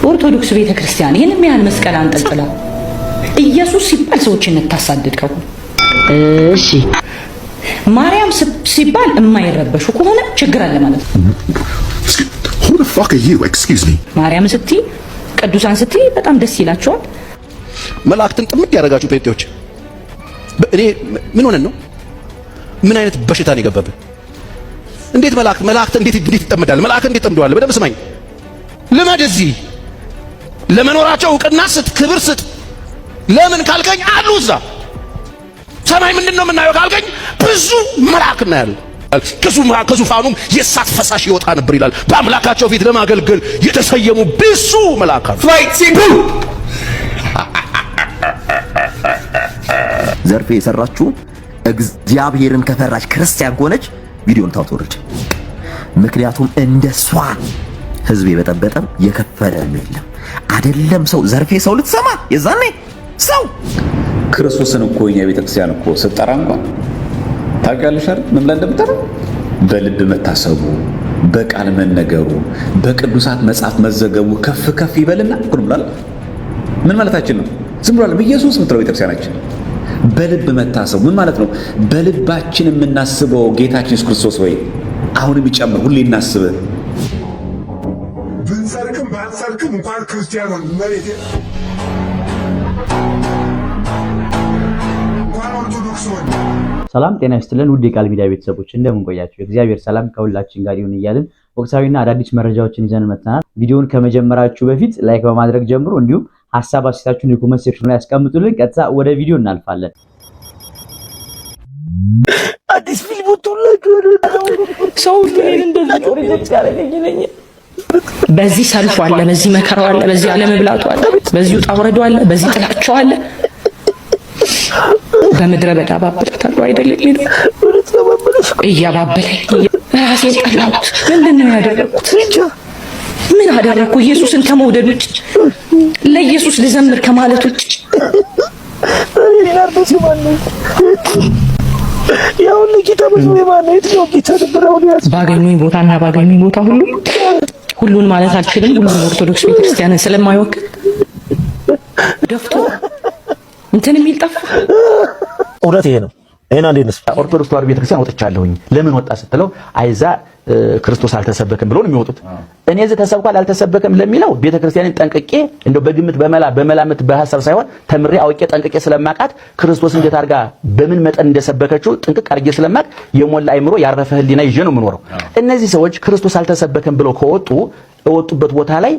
ኦርቶዶክስ ቤተክርስቲያን ይሄንን ያህል መስቀል አንጠልጥላ ኢየሱስ ሲባል ሰዎችን እንታሳድድከው እሺ ማርያም ሲባል የማይረበሹ ከሆነ ችግር አለ ማለት ነው። Who the fuck are you? Excuse me. ማርያም ስቲ ቅዱሳን ስቲ በጣም ደስ ይላቸዋል። መላእክትን ጥምድ ያደረጋችሁ ጴንጤዎች እኔ ምን ሆነን ነው? ምን አይነት በሽታ ነው የገባብህ? እንዴት መላእክት እንዴት ይጠመዳል? መላእክት እንዴት ጠምደዋል? በደም ስማኝ። ልመድ እዚህ ለመኖራቸው እውቅና ስጥ፣ ክብር ስጥ። ለምን ካልከኝ አሉ እዛ ሰማይ ምንድነው የምናየው ካልከኝ ብዙ መላእክት እናያለን። ከዙፋኑም የእሳት ፈሳሽ ይወጣ ነበር ይላል። በአምላካቸው ፊት ለማገልገል የተሰየሙ ብዙ መላእክት ዘርፌ የሰራችሁ እግዚአብሔርን ከፈራች ክርስቲያን ከሆነች ቪዲዮን ታውቶርጭ። ምክንያቱም እንደሷ ህዝብ የበጠበጠም የከፈለ የለም አይደለም። ሰው ዘርፌ ሰው ልትሰማ የዛኔ ሰው ክርስቶስን እኮ የኛ ቤተክርስቲያን እኮ ስትጠራ እንኳን ታውቂያለሽ አይደል? ምን ብላ እንደምትጠራ በልብ መታሰቡ፣ በቃል መነገሩ፣ በቅዱሳት መጽሐፍ መዘገቡ ከፍ ከፍ ይበልና እኮ ብሏል። ምን ማለታችን ነው? ዝም ብሏል በኢየሱስ ምትለው ቤተክርስቲያናችን በልብ መታሰቡ ምን ማለት ነው? በልባችን የምናስበው ጌታችን ኢየሱስ ክርስቶስ ወይ አሁንም ይጨምር ሁሌ እናስብ። ብንሰርክም ባንሰርክም እንኳን ክርስቲያን ሆን መሬት ሰላም ጤና ይስጥልን ውድ የቃል ሚዲያ ቤተሰቦች እንደምን ቆያችሁ? እግዚአብሔር ሰላም ከሁላችን ጋር ይሁን እያልን ወቅታዊና አዳዲስ መረጃዎችን ይዘን መጥተናል። ቪዲዮውን ከመጀመራችሁ በፊት ላይክ በማድረግ ጀምሩ። እንዲሁም ሐሳብ አስተያየታችሁን የኮሜንት ሴክሽን ላይ ያስቀምጡልን። ቀጥታ ወደ ቪዲዮ እናልፋለን። አዲስ ፊልም ወጥቶላችሁ ሰው እንደዚህ ሪጀክት ያደረገኝ ነኝ። በዚህ ሰልፉ አለ፣ በዚህ መከራው አለ፣ በዚህ አለመብላቱ አለ፣ በዚህ ውጣ ውረዱ አለ፣ በዚህ ጥላቻው አለ። በምድረ በዳ ባበላታለሁ አይደል የሚሉ እያባበለኝ ራሴን ጠላሁት። ምንድነው ያደረኩት? ምን አደረኩ? ኢየሱስን ከመውደድ ውጭ ለኢየሱስ ልዘምር ከማለት ውጭ ያው ለጌታ ብዙ የማነው የትኛው ጌታ ደብረው ያስ ባገኙኝ ቦታና ባገኙኝ ቦታ ሁሉን ማለት አልችልም። ሁሉን ኦርቶዶክስ ቤተክርስቲያንን ስለማይወክል ደፍቶ እንትን የሚል ጠፋ። እውነት ይሄ ነው። ይሄን አንዴ ነስ ኦርቶዶክስ ተዋሕዶ ቤተክርስቲያን ወጥቻለሁኝ። ለምን ወጣ ስትለው አይዛ ክርስቶስ አልተሰበከም ብሎ ነው የሚወጡት። እኔ እዚህ ተሰብኳል አልተሰበከም ለሚለው ቤተክርስቲያንን ጠንቅቄ እንደው በግምት በመላምት በሐሳብ ሳይሆን ተምሬ አውቄ ጠንቅቄ ስለማቃት ክርስቶስ እንዴት አድርጋ በምን መጠን እንደሰበከችው ጥንቅቅ አድርጌ ስለማቅ የሞላ አይምሮ ያረፈ ህሊና ይዤ ነው የምኖረው። እነዚህ ሰዎች ክርስቶስ አልተሰበከም ብለው ከወጡ ወጡበት ቦታ ላይ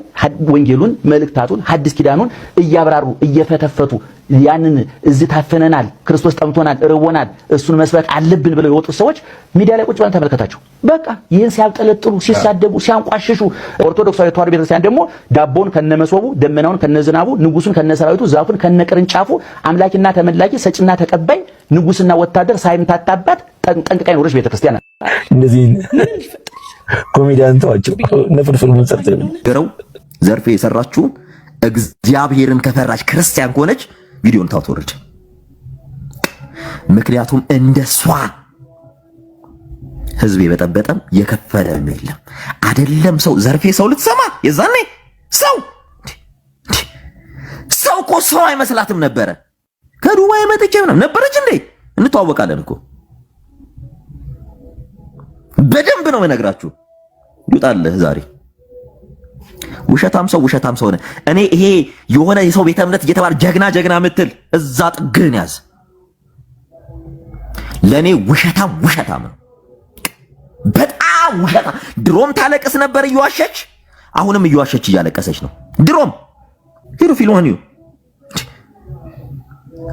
ወንጌሉን መልእክታቱን ሐዲስ ኪዳኑን እያብራሩ እየፈተፈቱ ያንን እዚህ ታፈነናል፣ ክርስቶስ ጠምቶናል፣ ርቦናል፣ እሱን መስበክ አለብን ብለው የወጡ ሰዎች ሚዲያ ላይ ቁጭ ብለን ተመልከታቸው። በቃ ይህን ሲያብጠለጥሉ፣ ሲሳደቡ፣ ሲያንቋሽሹ ኦርቶዶክሳዊ ተዋሕዶ ቤተክርስቲያን ደግሞ ዳቦን ከነመሶቡ፣ ደመናውን ከነዝናቡ፣ ንጉሱን ከነሰራዊቱ፣ ዛፉን ከነቅርንጫፉ፣ አምላኪና ተመላኪ፣ ሰጭና ተቀባይ፣ ንጉስና ወታደር ሳይምታታባት ጠንቅቃይ ኖረች ቤተክርስቲያን። እንደዚህ ኮሜዲያን ተዋቸው ነፍርፍር መጽሐፍ ገረው ዘርፌ የሰራችሁ እግዚአብሔርን ከፈራች ክርስቲያን ከሆነች ቪዲዮን ታውቶርጭ። ምክንያቱም እንደሷ ህዝብ የበጠበጠም የከፈለ የለም አይደለም። ሰው ዘርፌ ሰው ልትሰማ የዛኔ ሰው እኮ ሰው አይመስላትም ነበረ። ከዱባይ መጥቼ ነበረች እንዴ እንተዋወቃለን እኮ በደንብ ነው የምነግራችሁ። ይውጣልህ ዛሬ ውሸታም ሰው ነህ። እኔ ይሄ የሆነ የሰው ቤተ እምነት እየተባለ ጀግና ምትል እዛ ጥግህን ያዝ። ለኔ ውሸታም ነው፣ በጣም ውሸታም። ድሮም ታለቅስ ነበር እየዋሸች፣ አሁንም እየዋሸች እያለቀሰች ነው። ድሮም ሂሩ ፊልሆን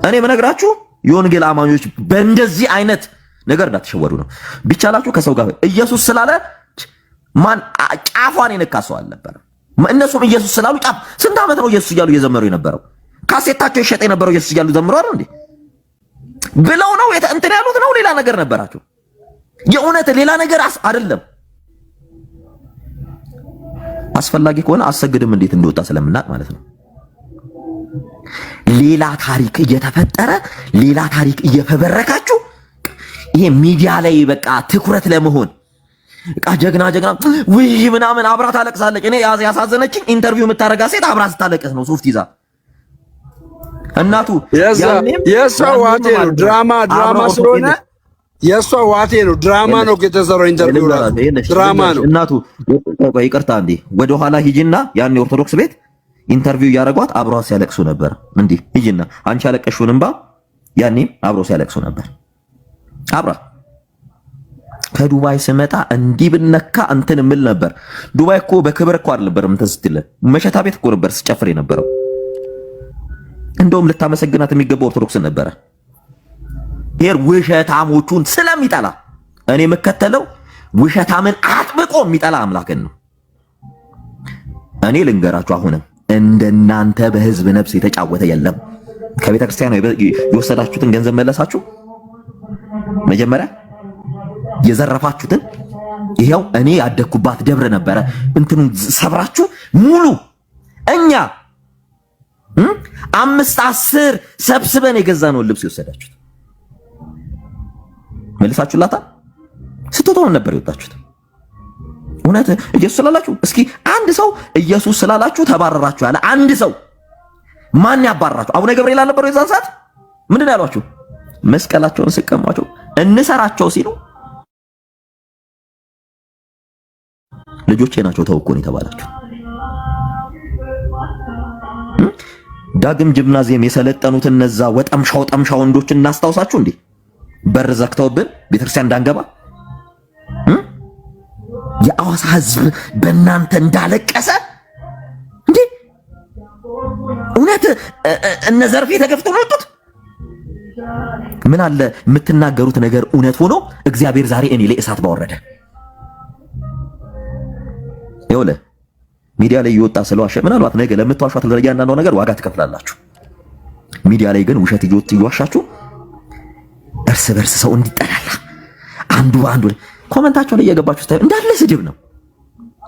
እኔ የምነግራችሁ የወንጌል አማኞች በእንደዚህ አይነት ነገር እንዳትሸወዱ ነው። ቢቻላችሁ ከሰው ጋር ኢየሱስ ስላለ ማን ጫፏን የነካሰው አልነበረ። እነሱም ኢየሱስ ስላሉ ጫፍ ስንት ዓመት ነው ኢየሱስ እያሉ እየዘመሩ የነበረው? ካሴታቸው ይሸጥ የነበረው ኢየሱስ እያሉ ዘምሩ አይደል እንዴ ብለው ነው እንትን ያሉት ነው። ሌላ ነገር ነበራቸው። የእውነት ሌላ ነገር አይደለም። አስፈላጊ ከሆነ አሰግድም እንዴት እንደወጣ ስለምናቅ ማለት ነው። ሌላ ታሪክ እየተፈጠረ ሌላ ታሪክ እየፈበረካችሁ ይሄ ሚዲያ ላይ በቃ ትኩረት ለመሆን ጀግና ውይ ምናምን አብራ ታለቅሳለች። እኔ ያሳዘነችኝ ኢንተርቪው የምታረጋ ሴት አብራ ስታለቅስ ነው ሶፍት ይዛ እናቱ የሷ ዋቴ ነው ድራማ ስለሆነ የሷ ዋቴ ነው ድራማ ነው ከተሰራው ኢንተርቪው ድራማ ነው። እናቱ ይቅርታ እንዴ ወደ ኋላ ሂጂና ያን ኦርቶዶክስ ቤት ኢንተርቪው ያረጓት አብሯ ሲያለቅሱ ነበር። እንዴ ሂጂና አንቺ ያለቀሽውን እንባ ያኔ አብሮ ሲያለቅሱ ነበር አብራ። ከዱባይ ስመጣ እንዲህ ብነካ እንትን ምል ነበር። ዱባይ እኮ በክብር እኮ አይደለም እንትን ስትል መሸታ ቤት እኮ ነበር ስጨፍር የነበረው። እንደውም ልታመሰግናት የሚገባው ኦርቶዶክስን ነበረ። ሄር ውሸታሞቹን ስለሚጠላ እኔ የምከተለው ውሸታምን አጥብቆ የሚጠላ አምላክን ነው። እኔ ልንገራችሁ አሁንም እንደናንተ በህዝብ ነፍስ የተጫወተ የለም። ከቤተ ክርስቲያኑ የወሰዳችሁትን ገንዘብ መለሳችሁ። መጀመሪያ የዘረፋችሁትን ይሄው እኔ ያደኩባት ደብረ ነበረ እንትኑን ሰብራችሁ ሙሉ እኛ 5-10 ሰብስበን የገዛነውን ልብስ የወሰዳችሁት መልሳችሁላታ። ስትወጣው ነበር የወጣችሁት። እውነት ኢየሱስ ስላላችሁ እስኪ አንድ ሰው ኢየሱስ ስላላችሁ ተባረራችሁ ያለ አንድ ሰው ማን ያባረራችሁ? አቡነ ገብርኤል አልነበረው የዛን ሰዓት? ምንድን ያሏችሁ? መስቀላቸውን ስቀሟቸው እንሰራቸው ሲሉ ልጆቼ ናቸው ተውኮን የተባላችሁ። ዳግም ጂምናዚየም የሰለጠኑት እነዛ ወጠምሻው ወንዶች እናስታውሳችሁ እንዴ? በር ዘግተውብን ቤተክርስቲያን እንዳንገባ የአዋሳ ህዝብ በእናንተ እንዳለቀሰ እንዴ? እውነት እነ ዘርፌ ተገፍተው መጡት። ምን አለ የምትናገሩት ነገር እውነት ሆኖ እግዚአብሔር ዛሬ እኔ ላይ እሳት ባወረደ። ይወለ ሚዲያ ላይ ይወጣ ስለዋሸ ምናልባት ነገ ለምትዋሿት ለእያንዳንዱ ነገር ዋጋ ትከፍላላችሁ። ሚዲያ ላይ ግን ውሸት እየዋሻችሁ እርስ በርስ ሰው እንዲጠላላ አንዱ በአንዱ ኮመንታቸው ላይ እየገባችሁ ስታዩ እንዳለ ስድብ ነው።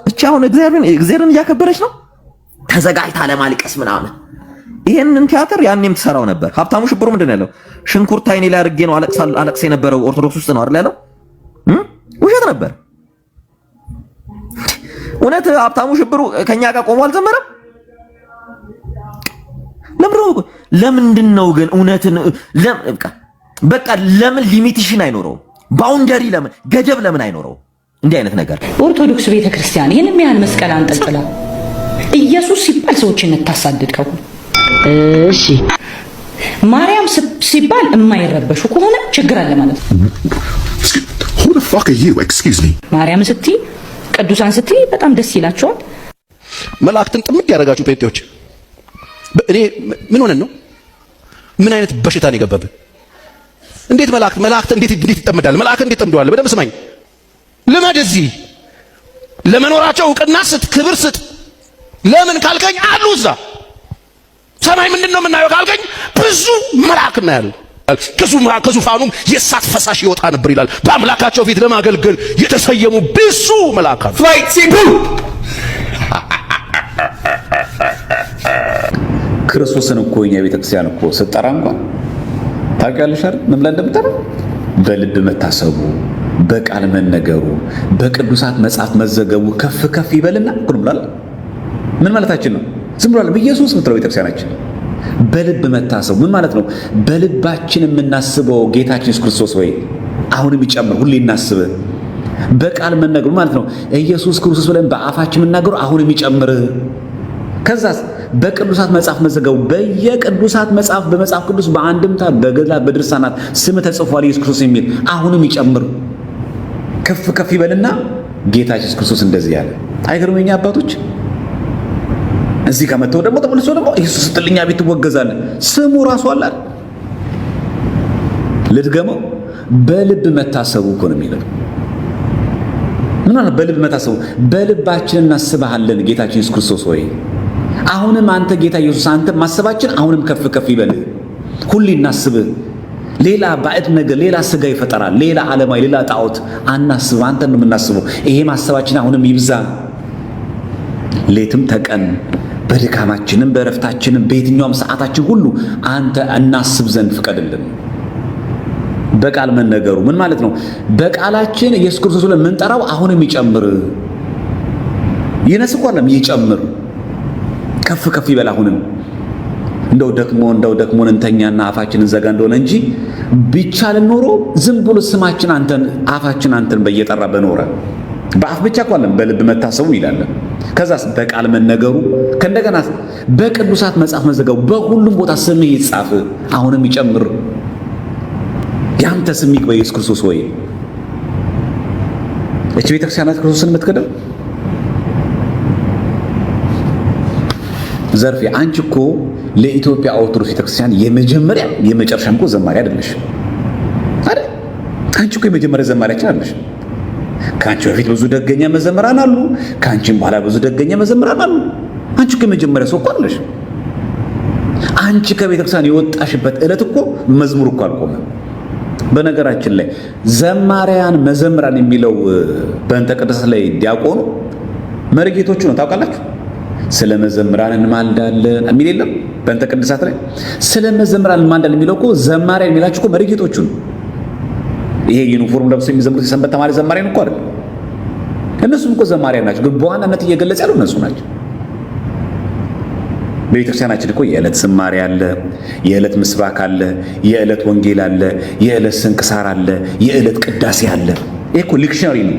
እቺ አሁን እግዚአብሔርን እያከበረች ነው ተዘጋጅታ ለማልቀስ ምናምን። ይሄንን ቲያትር ያኔም ትሰራው ነበር። ሀብታሙ ሽብሩ ምንድን ነው ያለው? ሽንኩርት አይኔ ላይ አድርጌ ነው አለቅስ የነበረው ኦርቶዶክስ ውስጥ ነው አይደል ያለው? ውሸት ነበር። እውነት ሀብታሙ ሽብሩ ከኛ ጋር ቆሞ አልዘመረም? ለምንድን ነው ግን እውነትን በቃ ለምን ሊሚቴሽን አይኖረውም? ባውንደሪ ለምን ገደብ ለምን አይኖረውም? እንዲህ አይነት ነገር ኦርቶዶክስ ቤተክርስቲያን ይሄንን ያህል መስቀል አንጠልጥላ ኢየሱስ ሲባል ሰዎችን እንታሳድድከው። እሺ ማርያም ሲባል የማይረበሹ ከሆነ ችግር አለ ማለት ነው። Who the fuck are you? Excuse me. ማርያም ስትይ ቅዱሳን ስትይ በጣም ደስ ይላቸዋል። መላእክትን ጥምድ ያደረጋችሁ ጴንጤዎች እኔ ምን ሆነን ነው? ምን አይነት በሽታ ነው የገባብህ? እንዴት መላእክት እንዴት ይጠመዳል? መላእክት እንዴት ጠምደዋል? በደምብ ስማኝ። ልመድ እዚህ ለመኖራቸው እውቅና ስጥ፣ ክብር ስጥ። ለምን ካልከኝ አሉ እዛ ሰማይ ምንድነው የምናየው ካልከኝ ብዙ መላእክት እናያለን። ከዙፋኑም የእሳት ፈሳሽ ይወጣ ነበር ይላል። በአምላካቸው ፊት ለማገልገል የተሰየሙ ብዙ መላእክት ፋይት ሲቡ ክርስቶስን እኮ የኛ ቤተክርስቲያን እኮ ስጠራ እንኳን ታውቂያለሽ አይደል? ምን ብላ እንደምጠራ በልብ መታሰቡ፣ በቃል መነገሩ፣ በቅዱሳት መጽሐፍ መዘገቡ ከፍ ከፍ ይበልና እኮ ብሏል። ምን ማለታችን ነው? ዝም ብሏል በኢየሱስ ምትለው ቤተክርስቲያናችን በልብ መታሰቡ ምን ማለት ነው? በልባችን የምናስበው ጌታችን ኢየሱስ ክርስቶስ ወይ አሁንም ይጨምር፣ ሁሌ እናስብ። በቃል መነገሩ ማለት ነው ኢየሱስ ክርስቶስ ብለን በአፋችን የምናገረው አሁንም ይጨምር። ከዛስ በቅዱሳት መጽሐፍ መዘገቡ፣ በየቅዱሳት መጽሐፍ በመጽሐፍ ቅዱስ በአንድምታ በገድላት በድርሳናት ስም ተጽፏል ኢየሱስ ክርስቶስ የሚል አሁንም ይጨምር፣ ከፍ ከፍ ይበልና ጌታችን ኢየሱስ ክርስቶስ እንደዚህ ያለ። አይገርም? የኛ አባቶች እዚህ ጋር መተው ደግሞ ተመልሶ ደግሞ ኢየሱስ ስትልኛ ቤት ትወገዛለህ። ስሙ ራሱ አለ ልትገመው። በልብ መታሰቡ እኮ ነው የሚለው። ምን ማለት በልብ መታሰቡ? በልባችን እናስብሃለን ጌታችን ኢየሱስ ክርስቶስ ሆይ አሁንም አንተ ጌታ ኢየሱስ አንተ ማሰባችን አሁንም ከፍ ከፍ ይበል። ሁሌ እናስብህ። ሌላ ባዕድ ነገር፣ ሌላ ስጋ ይፈጠራል፣ ሌላ ዓለማዊ፣ ሌላ ጣዖት አናስብ። አንተ ነው የምናስበው። ይሄ ማሰባችን አሁንም ይብዛ። ሌትም ተቀን በድካማችንም በእረፍታችንም በየትኛውም ሰዓታችን ሁሉ አንተ እናስብ ዘንድ ፍቀድልን። በቃል መነገሩ ምን ማለት ነው? በቃላችን ኢየሱስ ክርስቶስ ብለን የምንጠራው አሁንም ይጨምር፣ ይነስ እንኳን ይጨምር፣ ከፍ ከፍ ይበል። አሁንም እንደው ደክሞን እንተኛና አፋችንን ዘጋ እንደሆነ እንጂ ቢቻል ኖሮ ዝም ብሎ ስማችን አንተን አፋችን አንተን በየጠራ በኖረ በአፍ ብቻ እንኳን በልብ መታሰቡ ይላል። ከዛስ በቃል መነገሩ ከእንደገና በቅዱሳት መጽሐፍ መዘገቡ በሁሉም ቦታ ስምህ ይጻፍ፣ አሁንም ይጨምር። ያንተ ስም ይግባ ኢየሱስ ክርስቶስ ሆይ። እቺ ቤተክርስቲያናት ክርስቶስን የምትከደው ዘርፌ አንቺ እኮ ለኢትዮጵያ ኦርቶዶክስ ቤተክርስቲያን የመጀመሪያ የመጨረሻም እኮ ዘማሪ አይደለሽ አይደል? አንቺ እኮ የመጀመሪያ ዘማሪያችን አይደለሽ። ከአንቺ በፊት ብዙ ደገኛ መዘምራን አሉ፣ ከአንቺም በኋላ ብዙ ደገኛ መዘምራን አሉ። አንቺ እኮ የመጀመሪያ ሰው እኮ አይደለሽ። አንቺ ከቤተክርስቲያን የወጣሽበት ዕለት እኮ መዝሙር እኮ አልቆመም። በነገራችን ላይ ዘማሪያን መዘምራን የሚለው በእንተ ቅድሳት ላይ ዲያቆኑ መርጌቶቹ ነው ታውቃላችሁ። ስለ መዘምራን እንማልዳለን የሚል የለም በእንተ ቅድሳት ላይ። ስለ መዘምራን እንማልዳለን የሚለው እኮ ዘማሪያን የሚላችሁ እኮ መርጌቶቹ ነው። ይሄ ዩኒፎርም ለብሰው የሚዘምሩት የሰንበት ተማሪ ዘማሪያን እኮ አይደል? እነሱም እኮ ዘማሪያን ናቸው፣ ግን በዋናነት እየገለጸ ያለው እነሱ ናቸው። በቤተክርስቲያናችን እኮ የዕለት ዝማሬ አለ፣ የዕለት ምስባክ አለ፣ የዕለት ወንጌል አለ፣ የዕለት ስንክሳር አለ፣ የዕለት ቅዳሴ አለ። ይሄ እኮ ዲክሽነሪ ነው።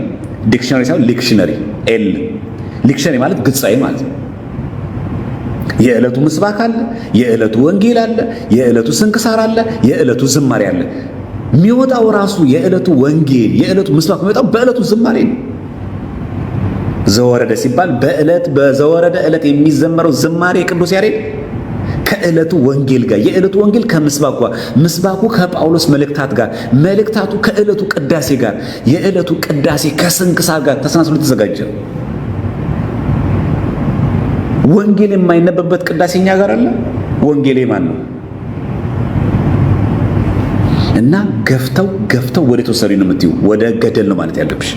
ዲክሽነሪ ሳይሆን ሊክሽነሪ ኤል ሊክሽነሪ ማለት ግጻይ ማለት ነው። የዕለቱ ምስባክ አለ፣ የዕለቱ ወንጌል አለ፣ የዕለቱ ስንክሳር አለ፣ የዕለቱ ዝማሬ አለ። የሚወጣው ራሱ የዕለቱ ወንጌል የዕለቱ ምስባክ የሚወጣው በዕለቱ ዝማሬ ነው። ዘወረደ ሲባል በዘወረደ ዕለት የሚዘመረው ዝማሬ ቅዱስ ያሬድ ከዕለቱ ወንጌል ጋር፣ የዕለቱ ወንጌል ከምስባኩ ጋር፣ ምስባኩ ከጳውሎስ መልእክታት ጋር፣ መልእክታቱ ከዕለቱ ቅዳሴ ጋር፣ የዕለቱ ቅዳሴ ከስንክሳር ጋር ተሰናስሎ ተዘጋጀ። ወንጌል የማይነበብበት ቅዳሴ እኛ ጋር አለ። ወንጌል ማን ነው? እና ገፍተው ወደ ተወሰሪ ነው የምትዩ፣ ወደ ገደል ነው ማለት ያለብሽ።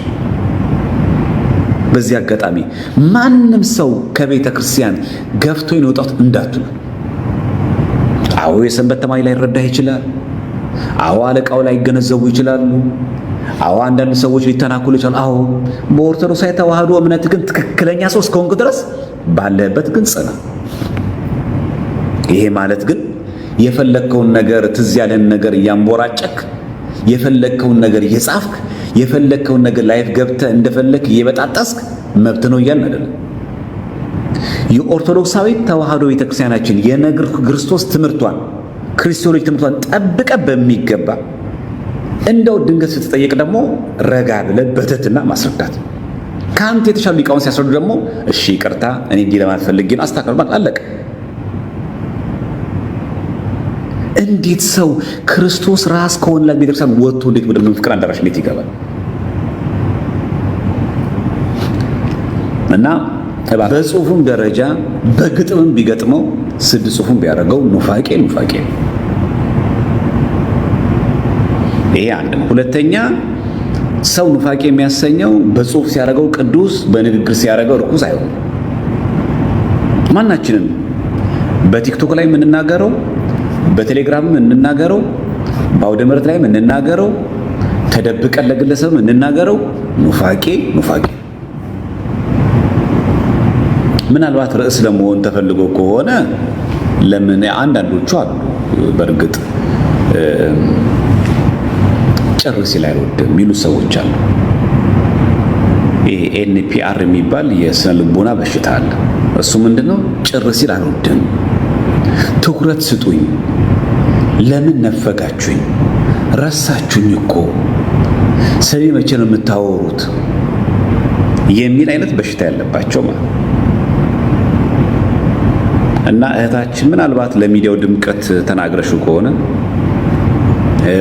በዚህ አጋጣሚ ማንም ሰው ከቤተ ክርስቲያን ገፍቶ ይወጣት እንዳትሉ። አዎ የሰንበት ተማሪ ላይ ረዳህ ይችላል። አዎ አለቃው ላይ ገነዘቡ ይችላሉ። አዎ አንዳንድ ሰዎች ሊተናኮሉ ይችላሉ። አዎ በኦርቶዶክሳዊ ተዋህዶ እምነት ግን ትክክለኛ ሰው እስከሆንክ ድረስ ባለበት ግን ጽና። ይሄ ማለት ግን የፈለከውን ነገር ትዝ ያለን ነገር እያንቦራጨክ የፈለከውን ነገር እየጻፍክ የፈለከውን ነገር ላይፍ ገብተህ እንደፈለክ እየበጣጠስክ መብት ነው እያልን አይደለም። የኦርቶዶክሳዊ ተዋህዶ ቤተክርስቲያናችን የነገር ክርስቶስ ትምህርቷን ክርስቶሎጂ ትምህርቷን ጠብቀ በሚገባ እንደው ድንገት ስትጠየቅ ደግሞ ረጋ ብለህ በትህትና ማስረዳት። ከአንተ የተሻሉ ሊቃውንት ሲያስረዱ ደግሞ እሺ ይቅርታ እኔ እንዲህ ለማለት ፈልጌ ነው አስተካክሉ ማለት አለቀ። እንዴት ሰው ክርስቶስ ራስ ከሆነላት ቤተክርስቲያን ወጥቶ እንዴት ወደ ፍቅር አዳራሽ እንዴት ይገባል? እና በጽሁፉም ደረጃ በግጥምም ቢገጥመው ስድ ጽሁፉም ቢያደርገው ኑፋቄ ይሄ አንድ ነው። ሁለተኛ ሰው ኑፋቄ የሚያሰኘው በጽሁፍ ሲያደርገው ቅዱስ፣ በንግግር ሲያደርገው ርኩስ አይሆንም። ማናችንም በቲክቶክ ላይ የምንናገረው፣ በቴሌግራም የምንናገረው፣ በአውደ ምሕረት ላይ የምንናገረው፣ ተደብቀን ለግለሰብ የምንናገረው ኑፋቄ ምናልባት ርዕስ ለመሆን ተፈልጎ ከሆነ ለምን አንዳንዶቹ አሉ በእርግጥ ጭር ሲል አይወድም የሚሉ ሰዎች አሉ። ይሄ ኤንፒአር የሚባል የስነ ልቦና በሽታ አለ። እሱ ምንድነው? ጭር ሲል አልወድም፣ ትኩረት ስጡኝ፣ ለምን ነፈጋችሁኝ፣ ረሳችሁኝ እኮ ስለ መቼ ነው የምታወሩት የሚል አይነት በሽታ ያለባቸው ማለት እና እህታችን ምናልባት ለሚዲያው ድምቀት ተናግረሽው ከሆነ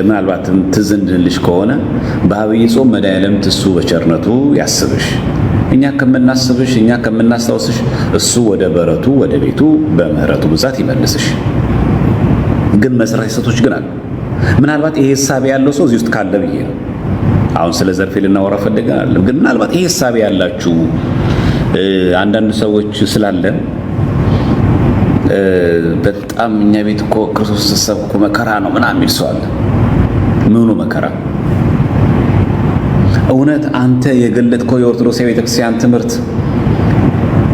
ምናልባትም ትዝ እንድንልሽ ከሆነ በአብይ ጾም መድኃኔዓለም እሱ በቸርነቱ ያስብሽ፣ እኛ ከምናስብሽ እኛ ከምናስታውስሽ እሱ ወደ በረቱ ወደ ቤቱ በምህረቱ ብዛት ይመልስሽ። ግን መስራት ሰቶች ግን አሉ። ምናልባት ይሄ ሐሳብ ያለው ሰው እዚህ ውስጥ ካለ ብዬ ነው። አሁን ስለ ዘርፌ ልናወራ ፈልገናል። ግን ምናልባት ይሄ ሐሳብ ያላችሁ አንዳንድ ሰዎች ስላለን በጣም እኛ ቤት እኮ ክርስቶስ ተሰብኮ መከራ ነው ምናምን የሚል ሰው አለ። ምኑ መከራ? እውነት አንተ የገለጥከው የኦርቶዶክስ ቤተክርስቲያን ትምህርት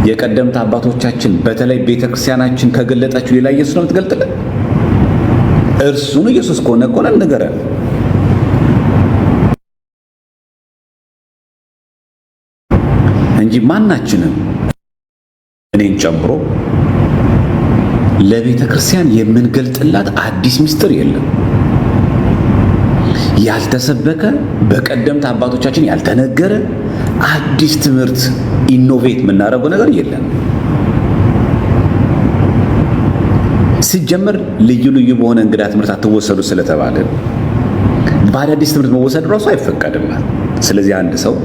የቀደምት አባቶቻችን በተለይ ቤተክርስቲያናችን ከገለጠችው ሌላ ኢየሱስ ነው የምትገልጥልን? እርሱን ኢየሱስ ከሆነ ንገረን። እንጂ ማናችንም እኔን ጨምሮ ለቤተ ክርስቲያን የምንገልጥላት አዲስ ምስጢር የለም። ያልተሰበከ በቀደምት አባቶቻችን ያልተነገረ አዲስ ትምህርት ኢኖቬት የምናደርገው ነገር የለም። ሲጀመር ልዩ ልዩ በሆነ እንግዳ ትምህርት አትወሰዱ ስለተባለ በአዳዲስ ትምህርት መወሰድ ራሱ አይፈቀድም። ስለዚህ አንድ ሰው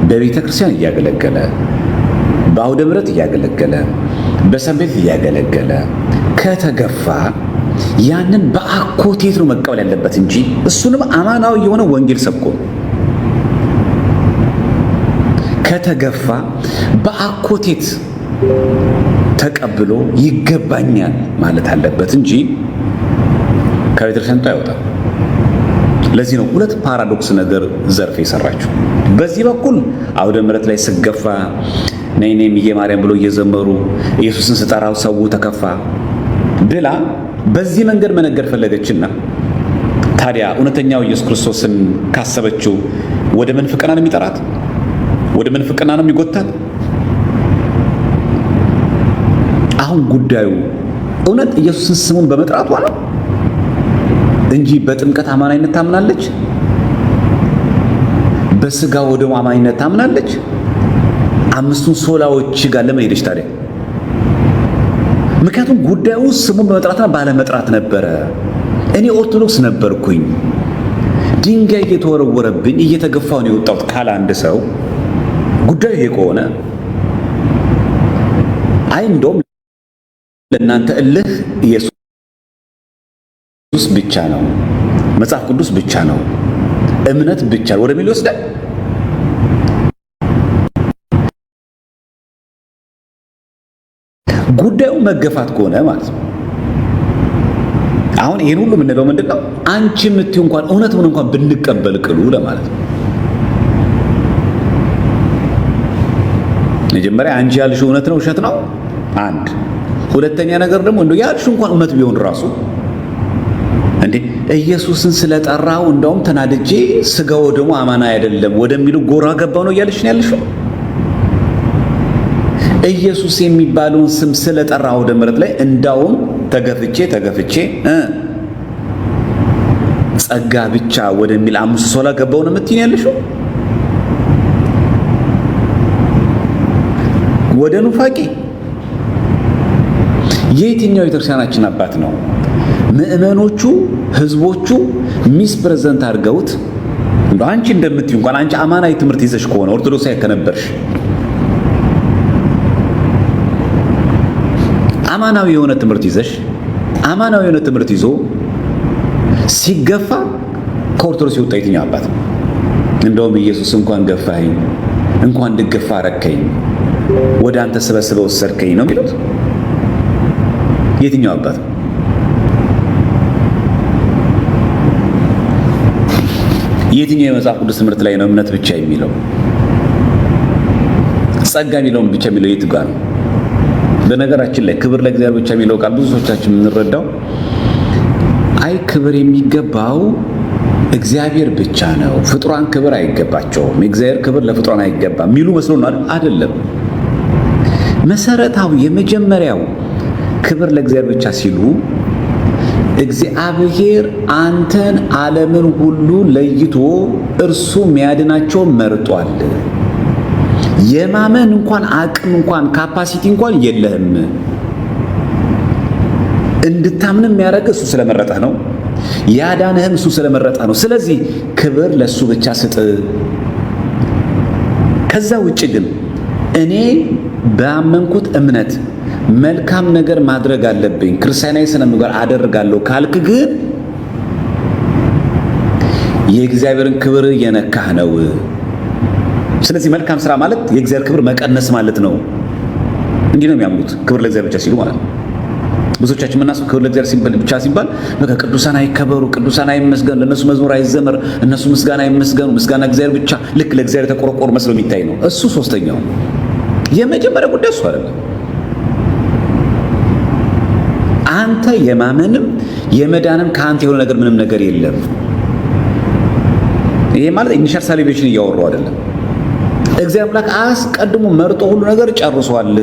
በቤተ ክርስቲያን እያገለገለ በአውደ ምሕረት እያገለገለ በሰንበት እያገለገለ ከተገፋ ያንን በአኮቴት ነው መቀበል ያለበት እንጂ እሱንም አማናዊ የሆነ ወንጌል ሰብኮ ከተገፋ በአኮቴት ተቀብሎ ይገባኛል ማለት አለበት እንጂ ከቤተክርስቲያን አይወጣም። ለዚህ ነው ሁለት ፓራዶክስ ነገር ዘርፍ የሰራችው። በዚህ በኩል አውደ ምሕረት ላይ ስገፋ ነይ ነይ እምዬ ማርያም ብሎ እየዘመሩ ኢየሱስን ስጠራው ሰው ተከፋ ብላ በዚህ መንገድ መነገር ፈለገችና ታዲያ እውነተኛው ኢየሱስ ክርስቶስን ካሰበችው ወደ መንፍቅና ነው የሚጠራት? ወደ መንፍቅና ነው የሚጎታት? አሁን ጉዳዩ እውነት ኢየሱስን ስሙን በመጥራቷ ነው እንጂ በጥምቀት አማናይነት ታምናለች? በስጋ ወደሙ አማናይነት ታምናለች? አምስቱን ሶላዎች ጋር ለምን ሄደች ታዲያ? ምክንያቱም ጉዳዩ ስሙን በመጥራትና ባለመጥራት ነበረ። እኔ ኦርቶዶክስ ነበርኩኝ፣ ድንጋይ እየተወረወረብኝ እየተገፋው ነው የወጣሁት ካለ አንድ ሰው ጉዳዩ ይሄ ከሆነ አይ እንደውም ለእናንተ እልህ ኢየሱስ ብቻ ነው፣ መጽሐፍ ቅዱስ ብቻ ነው፣ እምነት ብቻ ወደሚል ይወስዳል። ጉዳዩ መገፋት ከሆነ ማለት ነው። አሁን ይሄን ሁሉ የምንለው ምንድነው? አንቺ የምትዩ እንኳን እውነቱን እንኳን ብንቀበል ቅሉ ለማለት ነው። መጀመሪያ አንቺ ያልሽው እውነት ነው ውሸት ነው አንድ። ሁለተኛ ነገር ደግሞ እንደው ያልሽው እንኳን እውነት ቢሆን ራሱ እንዴ ኢየሱስን ስለጠራው እንደውም ተናድጄ ስጋው ደግሞ አማና አይደለም ወደሚሉ ጎራ ገባው ነው እያልሽ ነው ያልሽው። ኢየሱስ የሚባለውን ስም ስለጠራው ወደ ምሕረት ላይ እንዳውም ተገፍቼ ጸጋ ብቻ ወደሚል አምስት ሶላ ገባው ነው የምትይኝ ያልሽው። ወደ ኑፋቄ የትኛው ቤተክርስቲያናችን አባት ነው ምእመኖቹ ህዝቦቹ ሚስ ፕሬዘንት አድርገውት እንደው አንቺ እንደምትዩ እንኳን አንቺ አማናዊ ትምህርት ይዘሽ ከሆነ ኦርቶዶክሳዊ ከነበርሽ አማናዊ የሆነ ትምህርት ይዘሽ አማናዊ የሆነ ትምህርት ይዞ ሲገፋ ከኦርቶዶክስ የወጣ የትኛው አባት ነው? እንደውም ኢየሱስ እንኳን ገፋኝ እንኳን እንድገፋ አረከኝ ወደ አንተ ሰበስበው ወሰድከኝ ነው የሚሉት። የትኛው አባት ነው? የትኛው የመጽሐፍ ቅዱስ ትምህርት ላይ ነው እምነት ብቻ የሚለው? ጸጋ የሚለውን ብቻ የሚለው የት ጋር ነው? በነገራችን ላይ ክብር ለእግዚአብሔር ብቻ የሚለው ቃል ብዙ ሰዎቻችን የምንረዳው አይ ክብር የሚገባው እግዚአብሔር ብቻ ነው፣ ፍጡራን ክብር አይገባቸውም፣ የእግዚአብሔር ክብር ለፍጡራን አይገባም የሚሉ መስሎናል። አይደለም። መሰረታዊ የመጀመሪያው ክብር ለእግዚአብሔር ብቻ ሲሉ እግዚአብሔር አንተን ዓለምን ሁሉ ለይቶ እርሱ የሚያድናቸው መርጧል። የማመን እንኳን አቅም እንኳን ካፓሲቲ እንኳን የለህም። እንድታምን የሚያደርግ እሱ ስለመረጠህ ነው። ያዳነህም እሱ ስለመረጠህ ነው። ስለዚህ ክብር ለሱ ብቻ ስጥ። ከዛ ውጭ ግን እኔ ባመንኩት እምነት መልካም ነገር ማድረግ አለብኝ፣ ክርስቲያናዊ ስነ ምግባር አደርጋለሁ ካልክ ግን የእግዚአብሔርን ክብር የነካህ ነው። ስለዚህ መልካም ስራ ማለት የእግዚአብሔር ክብር መቀነስ ማለት ነው። እንዲህ ነው የሚያምኑት ክብር ለእግዚአብሔር ብቻ ሲሉ ማለት ነው። ብዙዎቻችን የምናስበው ክብር ለእግዚአብሔር ሲባል ብቻ ሲባል በቃ ቅዱሳን አይከበሩ፣ ቅዱሳን አይመስገኑ፣ ለነሱ መዝሙር አይዘመር፣ እነሱ ምስጋና አይመስገኑ፣ ምስጋና እግዚአብሔር ብቻ ልክ ለእግዚአብሔር ተቆርቆር መስሎ የሚታይ ነው። እሱ ሶስተኛው። የመጀመሪያ ጉዳይ እሱ አይደለም። አንተ የማመንም የመዳንም ከአንተ የሆነ ነገር ምንም ነገር የለም። ይሄ ማለት ኢኒሻል ሳሊቬሽን እያወራው አይደለም። እግዚአብሔር አምላክ አስቀድሞ መርጦ ሁሉ ነገር ጨርሷል።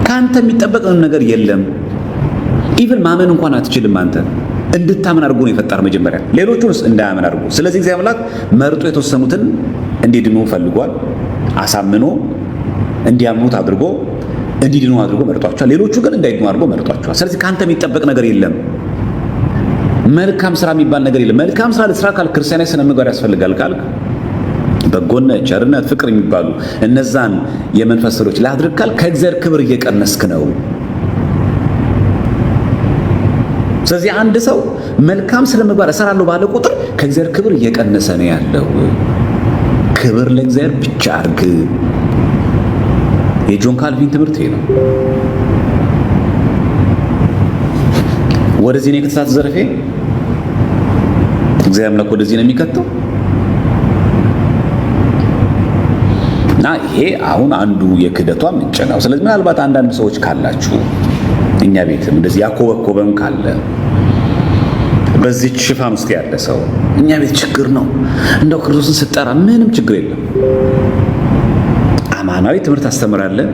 ካንተ የሚጠበቅ ነገር የለም። ኢቭን ማመን እንኳን አትችልም። አንተ እንድታመን አድርጎ ነው የፈጠረ መጀመሪያ፣ ሌሎቹንስ እንዳያመን አድርጎ። ስለዚህ እግዚአብሔር አምላክ መርጦ የተወሰኑትን እንዲድኑ ፈልጓል። አሳምኖ እንዲያምኑት አድርጎ እንዲድኑ አድርጎ መርጧቸዋል። ሌሎቹ ግን እንዳይድኑ አድርጎ መርጧቸዋል። ስለዚህ ካንተ የሚጠበቅ ነገር የለም። መልካም ስራ የሚባል ነገር የለም። መልካም ስራ ለስራ ካል ክርስቲያናዊ ስነ ምግባር ያስፈልጋል ካልክ በጎነት፣ ቸርነት፣ ፍቅር የሚባሉ እነዛን የመንፈስ ስራዎች ላድርግ ካል ከእግዚአብሔር ክብር እየቀነስክ ነው። ስለዚህ አንድ ሰው መልካም ስነ ምግባር እሰራለሁ ባለ ቁጥር ከእግዚአብሔር ክብር እየቀነሰ ነው ያለው። ክብር ለእግዚአብሔር ብቻ አድርግ። የጆን ካልቪን ትምህርት ይሄ ነው። ወደዚህ ነው ከተሳተ ዘርፌ እግዚአብሔር አምላክ ወደዚህ ነው የሚከተው እና ይሄ አሁን አንዱ የክህደቷ ምንጭ ነው። ስለዚህ ምናልባት አንዳንድ ሰዎች ካላችሁ እኛ ቤትም እንደዚህ ያኮበኮበም ካለ በዚህ ሽፋን ውስጥ ያለ ሰው እኛ ቤት ችግር ነው እንደው ክርስቶስን ስጠራ ምንም ችግር የለም፣ አማናዊ ትምህርት አስተምራለሁ፣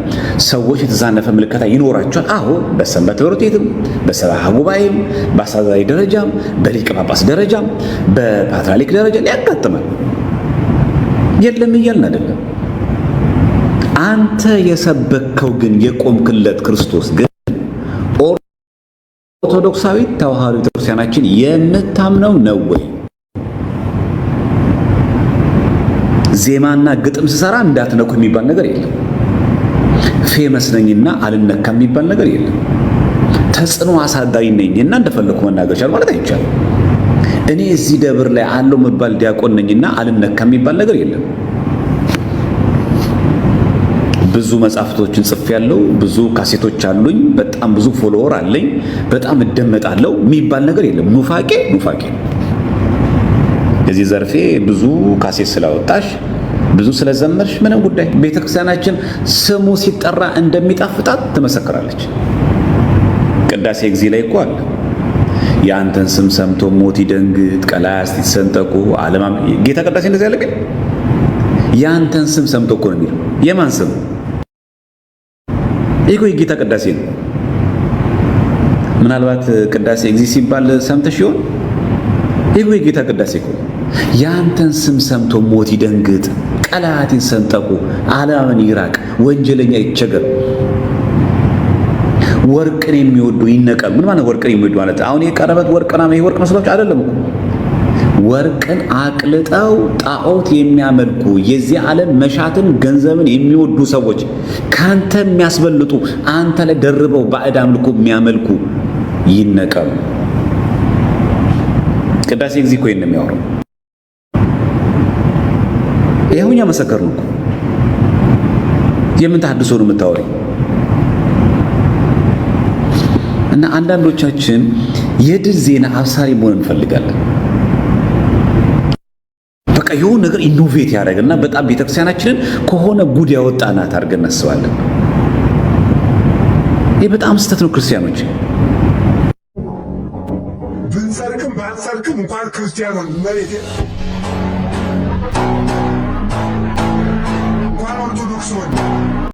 ሰዎች የተዛነፈ ምልከታ ይኖራቸዋል። አሁን በሰንበት ትምህርት ቤትም በሰብዓ ጉባኤም በአስተዳዳሪ ደረጃም በሊቀ ጳጳስ ደረጃም በፓትርያርክ ደረጃ ሊያጋጥማል። የለም እያልን አይደለም። አንተ የሰበከው ግን የቆምክለት ክርስቶስ ግን ኦርቶዶክሳዊ ተዋሕዶ ቤተክርስቲያናችን የምታምነው ነው ወይ? ዜማና ግጥም ስሰራ እንዳትነኩ የሚባል ነገር የለም። ፌመስ ነኝና አልነካም የሚባል ነገር የለም። ተጽዕኖ አሳዳሪ ነኝና እንደፈለኩ መናገር ይቻላል ማለት አይቻልም። እኔ እዚህ ደብር ላይ አለው መባል ዲያቆን ነኝና አልነካም የሚባል ነገር የለም። ብዙ መጻፍቶችን ጽፌያለሁ፣ ብዙ ካሴቶች አሉኝ፣ በጣም ብዙ ፎሎወር አለኝ፣ በጣም እደመጣለሁ የሚባል ነገር የለም። ኑፋቄ እዚህ ዘርፌ ብዙ ካሴት ስላወጣሽ ብዙ ስለዘመርሽ ምንም ጉዳይ። ቤተክርስቲያናችን ስሙ ሲጠራ እንደሚጣፍጣት ትመሰክራለች። ቅዳሴ ጊዜ ላይ እኮ አለ የአንተን ስም ሰምቶ ሞት ይደንግጥ፣ ቀላያት ይሰንጠቁ፣ ዓለማም ጌታ ቅዳሴ እንደዚህ ያለ ግን የአንተን ስም ሰምቶ እኮ ነው የሚለው። የማን ስም? ይሄ የጌታ ቅዳሴ ነው። ምናልባት ቅዳሴ ጊዜ ሲባል ሰምተሽ ይሆን? ይሄ የጌታ ቅዳሴ እኮ ያንተን ስም ሰምቶ ሞት ይደንግጥ፣ ቀላያት ይሰንጠቁ፣ ዓለማን ይራቅ፣ ወንጀለኛ ይቸገር፣ ወርቅን የሚወዱ ይነቀል። ምን ማለት ወርቅን የሚወዱ ማለት? አሁን የቀረበት ወርቅና ይሄ ወርቅ መስሏችሁ አይደለም እኮ። ወርቅን አቅልጠው ጣዖት የሚያመልኩ የዚህ ዓለም መሻትን ገንዘብን የሚወዱ ሰዎች ካንተ የሚያስበልጡ አንተ ላይ ደርበው ባዕድ አምልኮ የሚያመልኩ ይነቀሉ። ቅዳሴ ጊዜ እኮ ነው የሚያወራው። ይሄውኛ መሰከር ነው እኮ። የምን ተሐድሶ ነው የምታወሪው? እና አንዳንዶቻችን የድል ዜና አብሳሪ መሆን እንፈልጋለን። በቃ የሆነ ነገር ኢኖቬት ያደርግና በጣም ቤተክርስቲያናችንን ከሆነ ጉድ ያወጣናት አድርገን እናስባለን። ይህ በጣም ስህተት ነው። ክርስቲያኖች ብንሰርቅም ባንሰርቅም እንኳን ክርስቲያኖን መሬት እንኳን ኦርቶዶክስ ሆነ